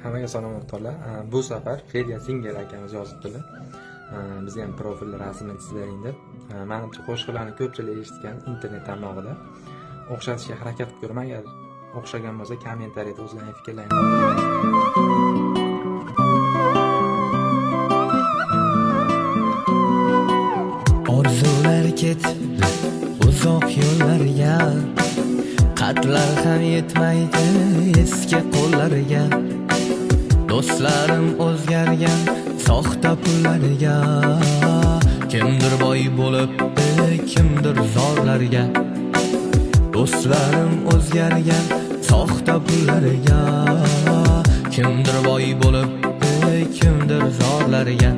Hammaga salom o'rtoqlar. Bu safar Fedya Singer akamiz yozibdilar. Bizga ham profil rasmini chizing deb. Menimcha qo'shiqlarni ko'pchilik eshitgan internet tarmog'ida. O'xshatishga harakat qilib ko'raman. Agar o'xshagan bo'lsa, kommentariyada o'zlaringiz fikrlaringizni Orzular ketdi uzoq yo'llarga, qatlar ham yetmaydi eski qo'llarga. Do'stlarim o'zgargan soxta pullarga, kimdir boy bo'libdi, kimdir zorlarga. Do'stlarim o'zgargan soxta pullarga, kimdir boy bo'libdi, kimdir zorlarga.